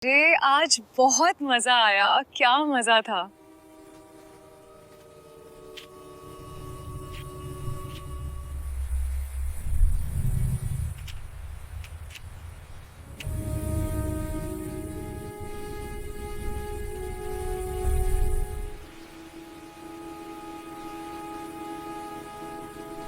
अरे आज बहुत मजा आया, क्या मजा था।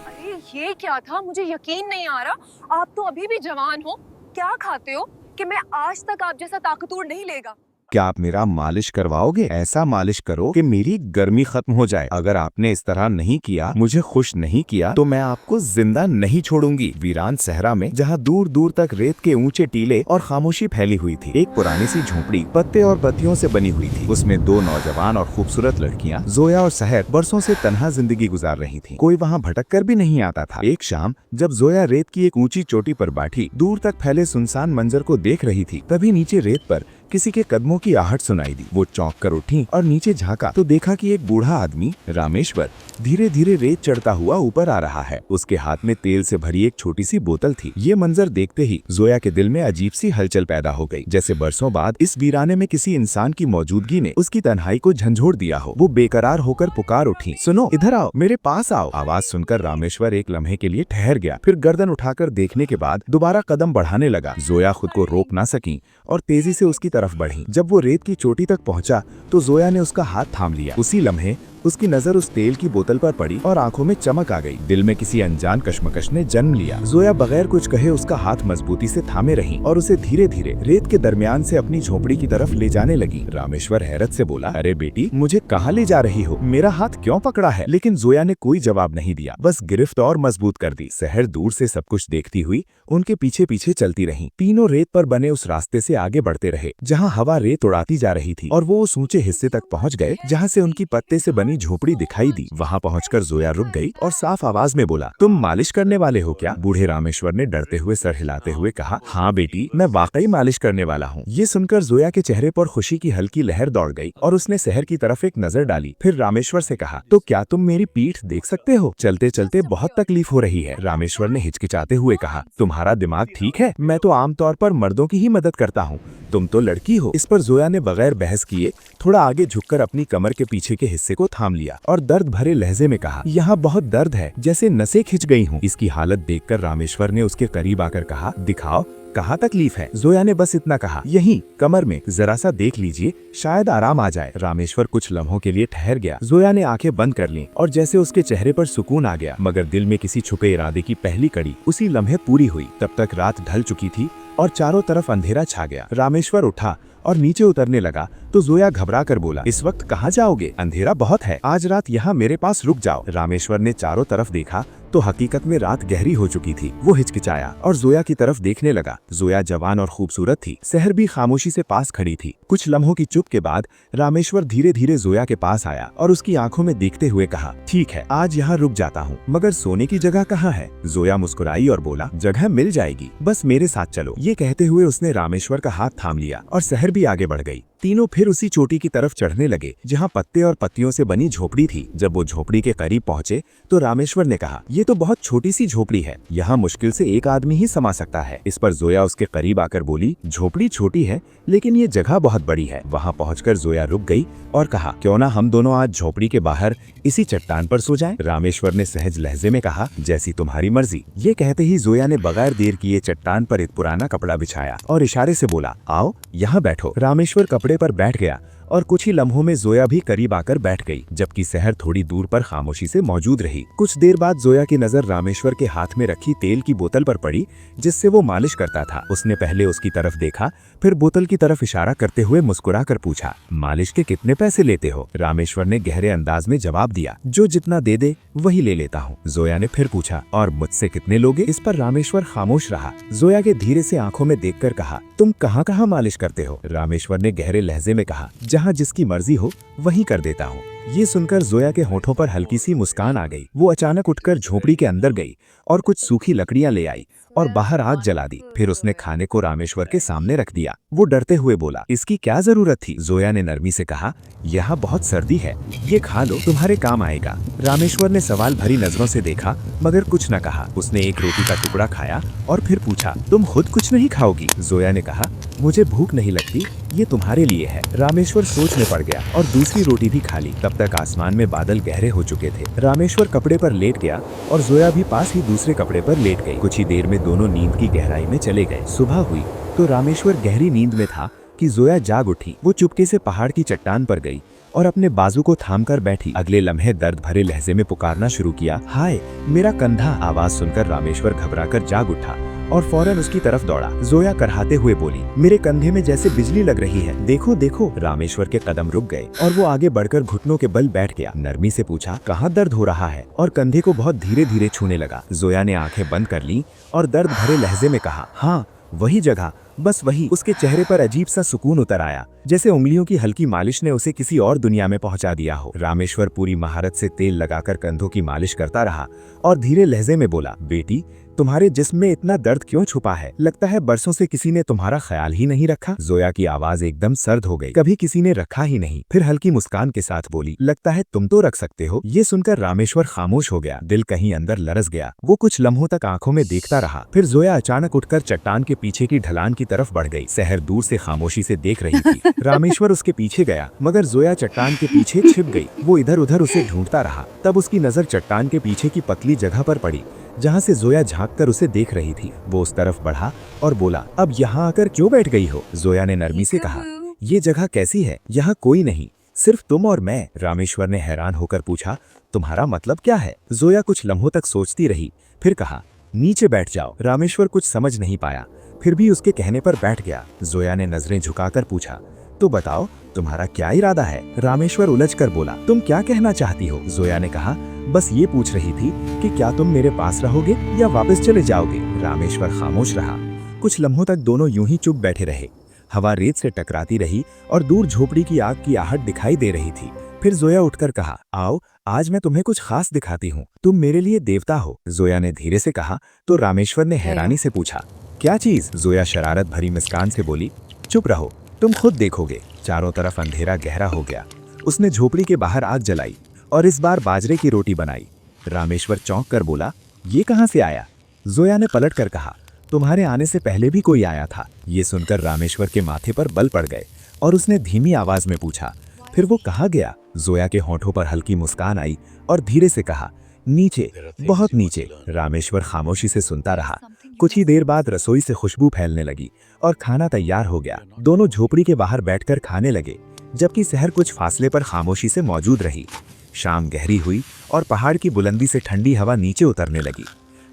अरे ये क्या था, मुझे यकीन नहीं आ रहा। आप तो अभी भी जवान हो, क्या खाते हो कि मैं आज तक आप जैसा ताकतवर नहीं लेगा। क्या आप मेरा मालिश करवाओगे? ऐसा मालिश करो कि मेरी गर्मी खत्म हो जाए। अगर आपने इस तरह नहीं किया, मुझे खुश नहीं किया, तो मैं आपको जिंदा नहीं छोड़ूंगी। वीरान सहरा में जहाँ दूर दूर तक रेत के ऊंचे टीले और खामोशी फैली हुई थी, एक पुरानी सी झोपड़ी पत्ते और बत्तियों से बनी हुई थी। उसमें दो नौजवान और खूबसूरत लड़कियां जोया और सहर बरसों से तन्हा जिंदगी गुजार रही थी। कोई वहाँ भटक कर भी नहीं आता था। एक शाम जब जोया रेत की एक ऊंची चोटी पर बैठी दूर तक फैले सुनसान मंजर को देख रही थी, तभी नीचे रेत पर किसी के कदमों की आहट सुनाई दी। वो चौंक कर उठी और नीचे झांका तो देखा कि एक बूढ़ा आदमी रामेश्वर धीरे धीरे रेत चढ़ता हुआ ऊपर आ रहा है। उसके हाथ में तेल से भरी एक छोटी सी बोतल थी। ये मंजर देखते ही जोया के दिल में अजीब सी हलचल पैदा हो गई, जैसे बरसों बाद इस वीराने में किसी इंसान की मौजूदगी ने उसकी तन्हाई को झंझोड़ दिया हो। वो बेकरार होकर पुकार उठी, सुनो, इधर आओ, मेरे पास आओ। आवाज सुनकर रामेश्वर एक लम्हे के लिए ठहर गया, फिर गर्दन उठाकर देखने के बाद दोबारा कदम बढ़ाने लगा। जोया खुद को रोक ना सकी और तेजी से उसकी तरफ बढ़ी। जब वो रेत की चोटी तक पहुंचा तो जोया ने उसका हाथ थाम लिया। उसी लम्हे उसकी नजर उस तेल की बोतल पर पड़ी और आंखों में चमक आ गई। दिल में किसी अनजान कश्मकश ने जन्म लिया। जोया बगैर कुछ कहे उसका हाथ मजबूती से थामे रही और उसे धीरे धीरे रेत के दरमियान से अपनी झोपड़ी की तरफ ले जाने लगी। रामेश्वर हैरत से बोला, अरे बेटी, मुझे कहाँ ले जा रही हो? मेरा हाथ क्यों पकड़ा है? लेकिन जोया ने कोई जवाब नहीं दिया, बस गिरफ्त और मजबूत कर दी। सहर दूर से सब कुछ देखती हुई उनके पीछे पीछे चलती रही। तीनों रेत पर बने उस रास्ते से आगे बढ़ते रहे जहाँ हवा रेत उड़ाती जा रही थी, और वो उस ऊंचे हिस्से तक पहुँच गए जहाँ से उनकी पत्ते से बनी झोपड़ी दिखाई दी। वहाँ पहुंचकर जोया रुक गई और साफ आवाज में बोला, तुम मालिश करने वाले हो क्या? बूढ़े रामेश्वर ने डरते हुए सर हिलाते हुए कहा, हाँ बेटी, मैं वाकई मालिश करने वाला हूँ। ये सुनकर जोया के चेहरे पर खुशी की हल्की लहर दौड़ गई और उसने सहर की तरफ एक नजर डाली। फिर रामेश्वर से कहा, तो क्या तुम मेरी पीठ देख सकते हो? चलते चलते बहुत तकलीफ हो रही है। रामेश्वर ने हिचकिचाते हुए कहा, तुम्हारा दिमाग ठीक है? मैं तो आमतौर पर मर्दों की ही मदद करता हूँ, तुम तो लड़की हो। इस पर जोया ने बगैर बहस किए थोड़ा आगे झुककर अपनी कमर के पीछे के हिस्से को थाम लिया और दर्द भरे लहजे में कहा, यहाँ बहुत दर्द है, जैसे नसें खिंच गई हूँ। इसकी हालत देखकर रामेश्वर ने उसके करीब आकर कहा, दिखाओ, कहाँ तकलीफ है? जोया ने बस इतना कहा, यहीं कमर में, जरा सा देख लीजिए, शायद आराम आ जाए। रामेश्वर कुछ लम्हों के लिए ठहर गया। जोया ने आंखें बंद कर लीं और जैसे उसके चेहरे पर सुकून आ गया, मगर दिल में किसी छुपे इरादे की पहली कड़ी उसी लम्हे पूरी हुई। तब तक रात ढल चुकी थी और चारों तरफ अंधेरा छा गया। रामेश्वर उठा और नीचे उतरने लगा तो जोया घबरा कर बोला, इस वक्त कहाँ जाओगे? अंधेरा बहुत है, आज रात यहाँ मेरे पास रुक जाओ। रामेश्वर ने चारों तरफ देखा तो हकीकत में रात गहरी हो चुकी थी। वो हिचकिचाया और जोया की तरफ देखने लगा। जोया जवान और खूबसूरत थी। सहर भी खामोशी से पास खड़ी थी। कुछ लम्हों की चुप के बाद रामेश्वर धीरे धीरे जोया के पास आया और उसकी आंखों में देखते हुए कहा, ठीक है, आज यहाँ रुक जाता हूँ, मगर सोने की जगह कहाँ है? जोया मुस्कुराई और बोला, जगह मिल जाएगी, बस मेरे साथ चलो। ये कहते हुए उसने रामेश्वर का हाथ थाम लिया और सहर भी आगे बढ़ गई। तीनों फिर उसी चोटी की तरफ चढ़ने लगे जहाँ पत्ते और पत्तियों से बनी झोपड़ी थी। जब वो झोपड़ी के करीब पहुँचे तो रामेश्वर ने कहा, ये तो बहुत छोटी सी झोपड़ी है, यहाँ मुश्किल से एक आदमी ही समा सकता है। इस पर जोया उसके करीब आकर बोली, झोपड़ी छोटी है लेकिन ये जगह बहुत बड़ी है। वहाँ पहुंचकर जोया रुक गई और कहा, क्यों ना हम दोनों आज झोपड़ी के बाहर इसी चट्टान पर सो जाएं? रामेश्वर ने सहज लहजे में कहा, जैसी तुम्हारी मर्जी। ये कहते ही जोया ने बगैर देर किए चट्टान पर एक पुराना कपड़ा बिछाया और इशारे से बोला, आओ यहाँ बैठो। रामेश्वर कपड़े पर बैठ गया और कुछ ही लम्हों में जोया भी करीब आकर बैठ गई, जबकि सहर थोड़ी दूर पर खामोशी से मौजूद रही। कुछ देर बाद जोया की नजर रामेश्वर के हाथ में रखी तेल की बोतल पर पड़ी जिससे वो मालिश करता था। उसने पहले उसकी तरफ देखा, फिर बोतल की तरफ इशारा करते हुए मुस्कुरा कर पूछा, मालिश के कितने पैसे लेते हो? रामेश्वर ने गहरे अंदाज में जवाब दिया, जो जितना दे दे वही ले लेता हूँ। जोया ने फिर पूछा, और मुझसे कितने लोगे? इस पर रामेश्वर खामोश रहा। जोया के धीरे से आंखों में देखकर कहा, तुम कहाँ कहाँ मालिश करते हो? रामेश्वर ने गहरे लहजे में कहा, जहाँ जिसकी मर्जी हो वहीं कर देता हूँ। ये सुनकर जोया के होठों पर हल्की सी मुस्कान आ गई। वो अचानक उठकर झोपड़ी के अंदर गई और कुछ सूखी लकड़ियां ले आई और बाहर आग जला दी। फिर उसने खाने को रामेश्वर के सामने रख दिया। वो डरते हुए बोला, इसकी क्या जरूरत थी? जोया ने नरमी से कहा, यहाँ बहुत सर्दी है, ये खा लो, तुम्हारे काम आएगा। रामेश्वर ने सवाल भरी नजरों से देखा मगर कुछ न कहा। उसने एक रोटी का टुकड़ा खाया और फिर पूछा, तुम खुद कुछ नहीं खाओगी? जोया ने कहा, मुझे भूख नहीं लगती, ये तुम्हारे लिए है। रामेश्वर सोच में पड़ गया और दूसरी रोटी भी खा ली। तब तक आसमान में बादल गहरे हो चुके थे। रामेश्वर कपड़े पर लेट गया और जोया भी पास ही दूसरे कपड़े पर लेट गई। कुछ ही देर में दोनों नींद की गहराई में चले गए। सुबह हुई तो रामेश्वर गहरी नींद में था कि जोया जाग उठी। वो चुपके से पहाड़ की चट्टान पर गई और अपने बाजू को थामकर बैठी। अगले लम्हे दर्द भरे लहजे में पुकारना शुरू किया, हाय मेरा कंधा। आवाज सुनकर रामेश्वर घबराकर जाग उठा और फौरन उसकी तरफ दौड़ा। जोया करहाते हुए बोली, मेरे कंधे में जैसे बिजली लग रही है, देखो देखो। रामेश्वर के कदम रुक गए और वो आगे बढ़कर घुटनों के बल बैठ गया। नरमी से पूछा, कहाँ दर्द हो रहा है? और कंधे को बहुत धीरे धीरे छूने लगा। जोया ने आंखें बंद कर ली और दर्द भरे लहजे में कहा, हाँ वही जगह, बस वही। उसके चेहरे पर अजीब सा सुकून उतर आया, जैसे उंगलियों की हल्की मालिश ने उसे किसी और दुनिया में पहुंचा दिया हो। रामेश्वर पूरी महारत से तेल लगाकर कंधों की मालिश करता रहा और धीरे लहजे में बोला, बेटी तुम्हारे जिस्म में इतना दर्द क्यों छुपा है? लगता है बरसों से किसी ने तुम्हारा ख्याल ही नहीं रखा। जोया की आवाज एकदम सर्द हो गई, कभी किसी ने रखा ही नहीं। फिर हल्की मुस्कान के साथ बोली, लगता है तुम तो रख सकते हो। ये सुनकर रामेश्वर खामोश हो गया, दिल कहीं अंदर लरस गया। वो कुछ लम्हों तक आंखों में देखता रहा। फिर जोया अचानक उठकर चट्टान के पीछे की ढलान की तरफ बढ़ गई। शहर दूर से खामोशी से देख रही थी। रामेश्वर उसके पीछे गया मगर जोया चट्टान के पीछे छिप गई। वो इधर उधर उसे ढूंढता रहा। तब उसकी नजर चट्टान के पीछे की पतली जगह पर पड़ी जहाँ से जोया झांककर उसे देख रही थी। वो उस तरफ बढ़ा और बोला, अब यहाँ आकर क्यों बैठ गई हो? जोया ने नरमी से कहा, ये जगह कैसी है? यहाँ कोई नहीं, सिर्फ तुम और मैं। रामेश्वर ने हैरान होकर पूछा, तुम्हारा मतलब क्या है? जोया कुछ लम्हों तक सोचती रही, फिर कहा, नीचे बैठ जाओ। रामेश्वर कुछ समझ नहीं पाया, फिर भी उसके कहने पर बैठ गया। जोया ने नजरें झुकाकर पूछा, तो बताओ तुम्हारा क्या इरादा है? रामेश्वर उलझकर बोला, तुम क्या कहना चाहती हो? जोया ने कहा, बस ये पूछ रही थी कि क्या तुम मेरे पास रहोगे या वापस चले जाओगे? रामेश्वर खामोश रहा। कुछ लम्हों तक दोनों यूं ही चुप बैठे रहे। हवा रेत से टकराती रही और दूर झोपड़ी की आग की आहट दिखाई दे रही थी। फिर जोया उठकर कहा, आओ आज मैं तुम्हें कुछ खास दिखाती हूँ, तुम मेरे लिए देवता हो। जोया ने धीरे से कहा तो रामेश्वर ने हैरानी से पूछा, क्या चीज? जोया शरारत भरी मुस्कान से बोली, चुप रहो, तुम खुद देखोगे। चारों तरफ अंधेरा गहरा हो गया। उसने झोपड़ी के बाहर आग जलाई और इस बार बाजरे की रोटी बनाई। रामेश्वर चौंक कर बोला, ये कहाँ से आया? जोया ने पलट कर कहा, तुम्हारे आने से पहले भी कोई आया था। ये सुनकर रामेश्वर के माथे पर बल पड़ गए और उसने धीमी आवाज में पूछा, फिर वो कहाँ गया? जोया के होठों पर हल्की मुस्कान आई और धीरे से कहा, नीचे, बहुत नीचे। रामेश्वर खामोशी से सुनता रहा। कुछ ही देर बाद रसोई से खुशबू फैलने लगी और खाना तैयार हो गया। दोनों झोपड़ी के बाहर बैठकर खाने लगे, जबकि शहर कुछ फासले पर खामोशी से मौजूद रही। शाम गहरी हुई और पहाड़ की बुलंदी से ठंडी हवा नीचे उतरने लगी।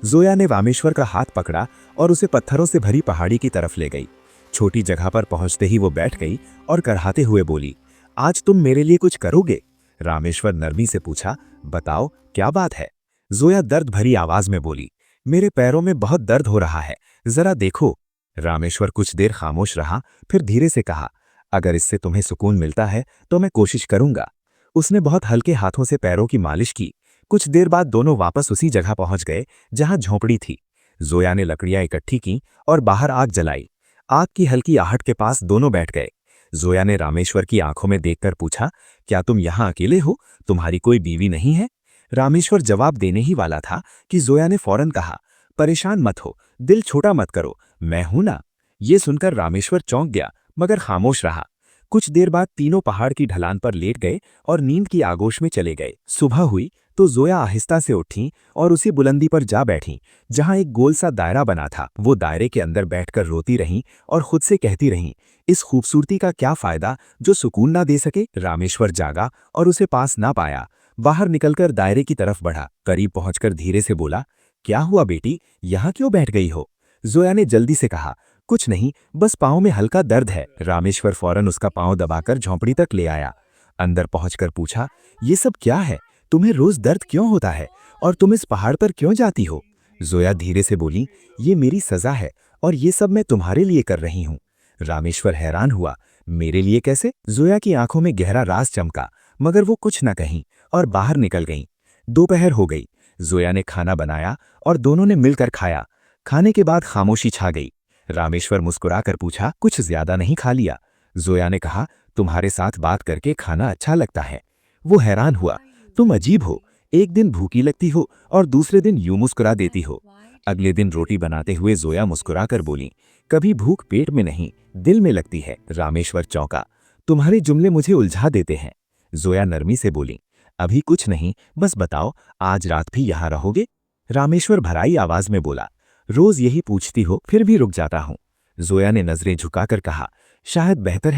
जोया ने रामेश्वर का हाथ पकड़ा और उसे पत्थरों से भरी पहाड़ी की तरफ ले गई। छोटी जगह पर पहुंचते ही वो बैठ गई और करहाते हुए बोली, आज तुम मेरे लिए कुछ करोगे? रामेश्वर नरमी से पूछा, बताओ क्या बात है? जोया दर्द भरी आवाज में बोली, मेरे पैरों में बहुत दर्द हो रहा है, जरा देखो। रामेश्वर कुछ देर खामोश रहा, फिर धीरे से कहा, अगर इससे तुम्हें सुकून मिलता है तो मैं कोशिश करूंगा। उसने बहुत हल्के हाथों से पैरों की मालिश की। कुछ देर बाद दोनों वापस उसी जगह पहुंच गए जहां झोंपड़ी थी। जोया ने लकड़ियां इकट्ठी की और बाहर आग जलाई। आग की हल्की आहट के पास दोनों बैठ गए। जोया ने रामेश्वर की आंखों में देखकर पूछा, क्या तुम यहाँ अकेले हो? तुम्हारी कोई बीवी नहीं है? रामेश्वर जवाब देने ही वाला था कि जोया ने फौरन कहा, परेशान मत हो, दिल छोटा मत करो, मैं हूं ना। ये सुनकर रामेश्वर चौंक गया मगर खामोश रहा। कुछ देर बाद तीनों पहाड़ की ढलान पर लेट गए और नींद की आगोश में चले गए। सुबह हुई तो जोया आहिस्ता से उठी और उसी बुलंदी पर जा बैठी जहां एक गोल सा दायरा बना था। वो दायरे के अंदर बैठकर रोती रहीं और खुद से कहती रहीं, इस खूबसूरती का क्या फायदा जो सुकून ना दे सके। रामेश्वर जागा और उसे पास ना पाया। बाहर निकलकर दायरे की तरफ बढ़ा। करीब पहुंचकर धीरे से बोला, क्या हुआ बेटी, यहाँ क्यों बैठ गई हो? जोया ने जल्दी से कहा, कुछ नहीं, बस पाँव में हल्का दर्द है। रामेश्वर फौरन उसका पाँव दबाकर झोंपड़ी तक ले आया। अंदर पहुंचकर पूछा, ये सब क्या है? तुम्हें रोज दर्द क्यों होता है और तुम इस पहाड़ पर क्यों जाती हो? जोया धीरे से बोली, ये मेरी सजा है और ये सब मैं तुम्हारे लिए कर रही हूँ। रामेश्वर हैरान हुआ, मेरे लिए कैसे? जोया की आंखों में गहरा राज चमका मगर वो कुछ न कहीं और बाहर निकल गईं। दोपहर हो गई। जोया ने खाना बनाया और दोनों ने मिलकर खाया। खाने के बाद खामोशी छा गई। रामेश्वर मुस्कुराकर पूछा, कुछ ज्यादा नहीं खा लिया? जोया ने कहा, तुम्हारे साथ बात करके खाना अच्छा लगता है। वो हैरान हुआ, तुम अजीब हो, एक दिन भूखी लगती हो और दूसरे दिन यूं मुस्कुरा देती हो। अगले दिन रोटी बनाते हुए जोया मुस्कुराकर बोली, कभी भूख पेट में नहीं दिल में लगती है। रामेश्वर चौंका, तुम्हारे जुमले मुझे उलझा देते हैं। जोया नरमी से बोली, अभी कुछ नहीं, बस बताओ आज रात भी यहाँ रहोगे? रामेश्वर भराई आवाज में बोला, रोज यही पूछती हो फिर भी रुक जाता हूं। जोया ने नजरें झुकाकर कहा, शायद बेहतर है